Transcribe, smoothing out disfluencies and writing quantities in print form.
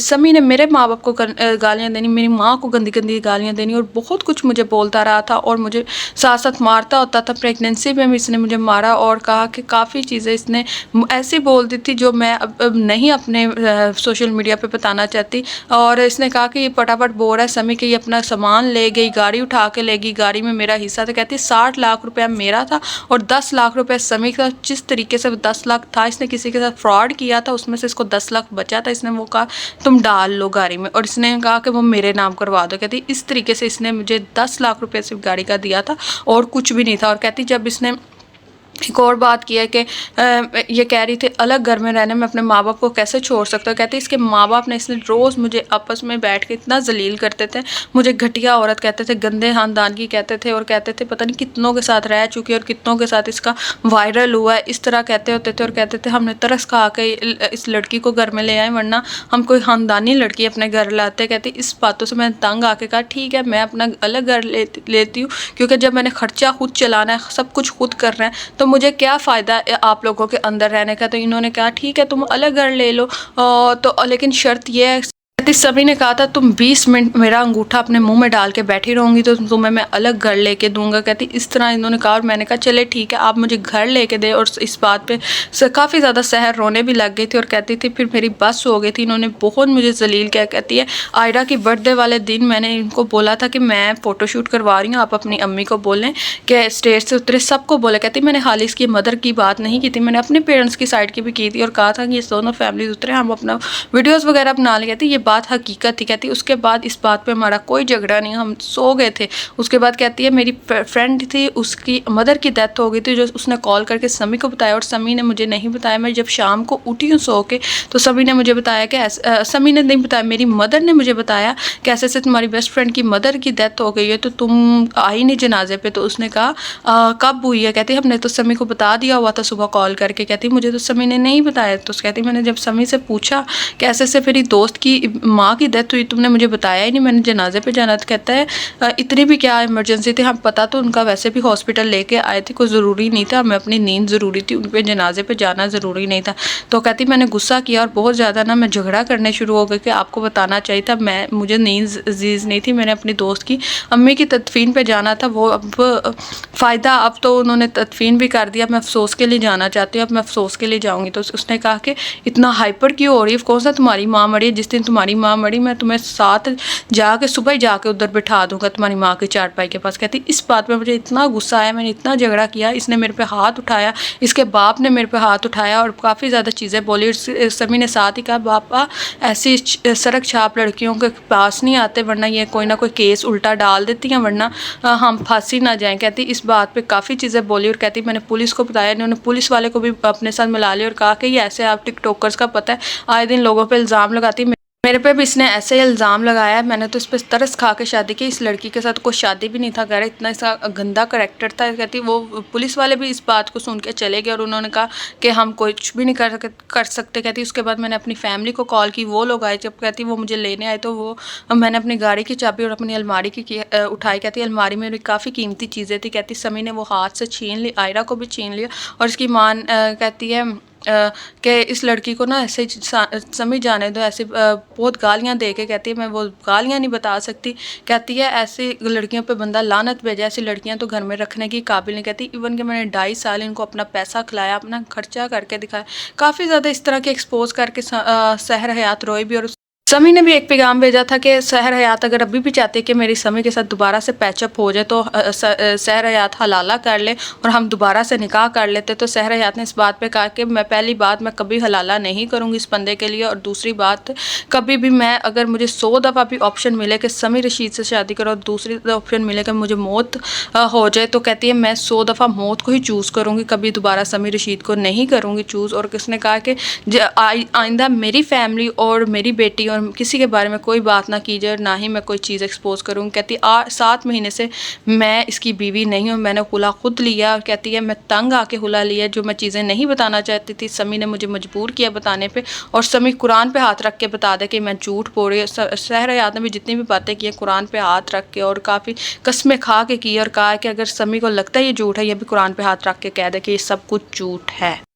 سمی نے میرے ماں باپ کو گالیاں دینی, میری ماں کو گندی گندی گالیاں دینی, اور بہت کچھ مجھے بولتا رہا تھا, اور مجھے ساتھ ساتھ مارتا ہوتا تھا. پریگنینسی میں بھی اس نے مجھے مارا, اور کہا کہ کافی چیزیں اس نے ایسی بول دی تھی جو میں اب نہیں اپنے سوشل میڈیا پہ بتانا چاہتی. اور اس نے کہا کہ یہ پٹافٹ بول رہا ہے سمی کہ یہ اپنا سامان لے گئی, گاڑی اٹھا کے لے گئی, گاڑی میں میرا حصہ تھا. کہتی 60 لاکھ روپیہ میرا تھا اور 10 لاکھ روپے سمی کا. جس طریقے سے 10 لاکھ تھا, اس نے کسی کے ساتھ فراڈ کیا تھا, اس میں سے اس کو 10 لاکھ بچا تھا. اس نے وہ کہا تم ڈال لو گاڑی میں, اور اس نے کہا کہ وہ میرے نام کروا دو. کہتی اس طریقے سے اس نے مجھے 10 لاکھ روپے صرف گاڑی کا دیا تھا اور کچھ بھی نہیں تھا. اور کہتی جب اس نے ایک اور بات کی ہے کہ یہ کہہ رہی تھی الگ گھر میں رہنے میں اپنے ماں باپ کو کیسے چھوڑ سکتا ہے. کہتے اس کے ماں باپ نے اس نے روز مجھے آپس میں بیٹھ کے اتنا ذلیل کرتے تھے, مجھے گھٹیا عورت کہتے تھے, گندے خاندان کی کہتے تھے, اور کہتے تھے پتہ نہیں کتنوں کے ساتھ رہ چکی اور کتنوں کے ساتھ اس کا وائرل ہوا ہے, اس طرح کہتے ہوتے تھے. اور کہتے تھے ہم نے ترس کھا کے اس لڑکی کو گھر میں لے آئے, ورنہ ہم کوئی خاندانی لڑکی اپنے گھر لاتے. کہتی اس باتوں سے میں تنگ آ کے کہا ٹھیک ہے میں اپنا الگ گھر لیتی ہوں, کیونکہ جب میں نے خرچہ خود چلانا ہے, سب کچھ خود کرنا ہے, تو مجھے کیا فائدہ آپ لوگوں کے اندر رہنے کا. تو انہوں نے کہا ٹھیک ہے تم الگ گھر لے لو, تو لیکن شرط یہ ہے. سبھی نے کہا تھا تم 20 منٹ میرا انگوٹھا اپنے منہ میں ڈال کے بیٹھی رہوں گی تو تمہیں میں الگ گھر لے کے دوں گا. کہتی اس طرح انہوں نے کہا, اور میں نے کہا چلے ٹھیک ہے آپ مجھے گھر لے کے دے. اور اس بات پہ کافی زیادہ سحر رونے بھی لگ گئی تھی, اور کہتی تھی پھر میری بس ہو گئی تھی. انہوں نے بہت مجھے ذلیل کیا. کہتی ہے آئرہ کی برتھ ڈے والے دن میں نے ان کو بولا تھا کہ میں فوٹو شوٹ کروا رہی ہوں, آپ اپنی امی کو بولیں کہ اسٹیج سے اترے, سب کو بولے. کہتی میں نے خالی اس کی مدر کی بات نہیں کی تھی, میں نے اپنے پیرنٹس کی سائڈ کی بھی کی تھی, اور کہا تھا کہ یہ دونوں فیملیز اترے ہم اپنا ویڈیوز وغیرہ بنا لیں. کہتی یہ بات حقیقت تھی. کہتی اس کے بعد اس بات پہ ہمارا کوئی جھگڑا نہیں, ہم سو گئے تھے. اس کے بعد کہتی ہے میری فرینڈ تھی, اس کی مدر کی ڈیتھ ہو گئی تھی, جو اس نے کال کر کے سمی کو بتایا, اور سمی نے مجھے نہیں بتایا. میں جب شام کو اٹھی ہوں سو کے تو سمی نے مجھے بتایا کہ سمی نے نہیں بتایا, میری مدر نے مجھے بتایا کہ ایسے سے تمہاری بیسٹ فرینڈ کی مدر کی ڈیتھ ہو گئی ہے تو تم آئی نہیں جنازے پہ. تو اس نے کہا کب ہوئی ہے. کہتی ہم نے تو سمی کو بتا دیا ہوا تھا صبح کال کر کے. کہتی مجھے تو سمی نے نہیں بتایا. تو کہتی میں نے جب سمی سے پوچھا کہ ایسے سے میری دوست کی ماں کی ڈیتھ ہوئی, تم نے مجھے بتایا ہی نہیں, میں نے جنازے پہ جانا. تو کہتا ہے اتنی بھی کیا ایمرجنسی تھی, ہم پتہ تو ان کا ویسے بھی ہاسپٹل لے کے آئے تھے, کوئی ضروری نہیں تھا, ہمیں اپنی نیند ضروری تھی, ان پہ جنازے پہ جانا ضروری نہیں تھا. تو کہتی میں نے غصہ کیا اور بہت زیادہ نا میں جھگڑا کرنے شروع ہو گئی کہ آپ کو بتانا چاہیے تھا, مجھے نیند عزیز نہیں تھی, میں نے اپنی دوست کی امی کی تدفین پہ جانا تھا. وہ اب فائدہ, اب تو انہوں نے تدفین بھی کر دیا, میں افسوس کے لیے جانا چاہتی ہوں, اب میں افسوس کے لیے جاؤں گی. تو اس نے کہا کہ اتنا ہائپر کیوں ہو رہی ہے, کون سا تمہاری ماں مری, جس دن تمہاری ماں مری میں تمہیں ساتھ جا کے صبح ہی جا کے ادھر بٹھا دوں گا تمہاری ماں کی چارپائی کے پاس. کہتی اس بات پہ مجھے اتنا غصہ آیا, میں نے اتنا جھگڑا کیا, اس نے میرے پہ ہاتھ اٹھایا, اس کے باپ نے میرے پہ ہاتھ اٹھایا, اور کافی زیادہ چیزیں بولی. سمی نے ساتھ ہی کہا باپا ایسی سڑک چھاپ لڑکیوں کے پاس نہیں آتے, ورنہ یہ کوئی نہ کوئی کیس الٹا ڈال دیتی ہیں, ورنہ ہم پھانسی نہ جائیں. کہتی اس بات پہ کافی چیزیں بولی, اور کہتی میں نے پولیس کو بتایا, انہوں نے پولیس والے کو بھی اپنے ساتھ ملا لیا, اور کہا کہ یہ ایسے آپ ٹک ٹاکرز کا پتہ ہے آئے دن لوگوں پہ الزام لگاتی, میرے پہ بھی اس نے ایسے ہی الزام لگایا ہے, میں نے تو اس پہ ترس کھا کے شادی کی. اس لڑکی کے ساتھ کوئی شادی بھی نہیں تھا کرا, اتنا اس کا گندا کریکٹر تھا. کہتی وہ پولیس والے بھی اس بات کو سن کے چلے گئے, اور انہوں نے کہا کہ ہم کچھ بھی نہیں کر سکتے. کہتی اس کے بعد میں نے اپنی فیملی کو کال کی, وہ لوگ آئے, جب کہتی وہ مجھے لینے آئے تو وہ میں نے اپنی گاڑی کی چابی اور اپنی الماری کی اٹھائی. کہتی الماری میں بھی کافی قیمتی چیزیں تھی. کہتی سمی نے وہ ہاتھ سے چھین لی, آئرہ کو بھی چھین لیا, اور اس کی ماں کہتی ہے کہ اس لڑکی کو نا ایسے سمجھ جانے دو, ایسے بہت گالیاں دے کے. کہتی ہے میں وہ گالیاں نہیں بتا سکتی. کہتی ہے ایسی لڑکیوں پہ بندہ لعنت بھیجے, ایسی لڑکیاں تو گھر میں رکھنے کی قابل نہیں. کہتی ایون کہ میں نے 2.5 سال ان کو اپنا پیسہ کھلایا, اپنا خرچہ کر کے دکھایا. کافی زیادہ اس طرح کے ایکسپوز کر کے سحر حیات روئی بھی. اور سمی نے بھی ایک پیغام بھیجا تھا کہ سحر حیات اگر ابھی بھی چاہتے کہ میری سمی کے ساتھ دوبارہ سے پیچ اپ ہو جائے تو سحر حیات حلالہ کر لے اور ہم دوبارہ سے نکاح کر لیتے. تو سحر حیات نے اس بات پہ کہا کہ میں پہلی بات میں کبھی حلالہ نہیں کروں گی اس بندے کے لیے, اور دوسری بات کبھی بھی میں اگر مجھے 100 دفعہ بھی آپشن ملے کہ سمی رشید سے شادی کرو, اور دوسری آپشن ملے کہ مجھے موت ہو جائے, تو کہتی ہے میں 100 دفعہ موت کو ہی چوز کروں گی, کبھی دوبارہ سمی رشید کو نہیں کروں گی چوز. اور کس نے کہا کہ آئندہ میری فیملی اور میری بیٹی اور کسی کے بارے میں کوئی بات نہ کی جائے, اور نہ ہی میں کوئی چیز ایکسپوز کروں. کہتی 7 مہینے سے میں اس کی بیوی نہیں ہوں, میں نے خلا خود لیا. اور کہتی ہے میں تنگ آ کے خلا لیا, جو میں چیزیں نہیں بتانا چاہتی تھی سمی نے مجھے مجبور کیا بتانے پہ, اور سمی قرآن پہ ہاتھ رکھ کے بتا دے کہ میں جھوٹ بول رہی ہوں. سحر حیات نے بھی جتنی بھی باتیں کی ہیں قرآن پہ ہاتھ رکھ کے اور کافی قسمیں کھا کے کی, اور کہا کہ اگر سمی کو لگتا ہے یہ جھوٹ ہے, یہ بھی قرآن پہ ہاتھ رکھ کے کہہ دے کہ یہ سب کچھ جھوٹ ہے.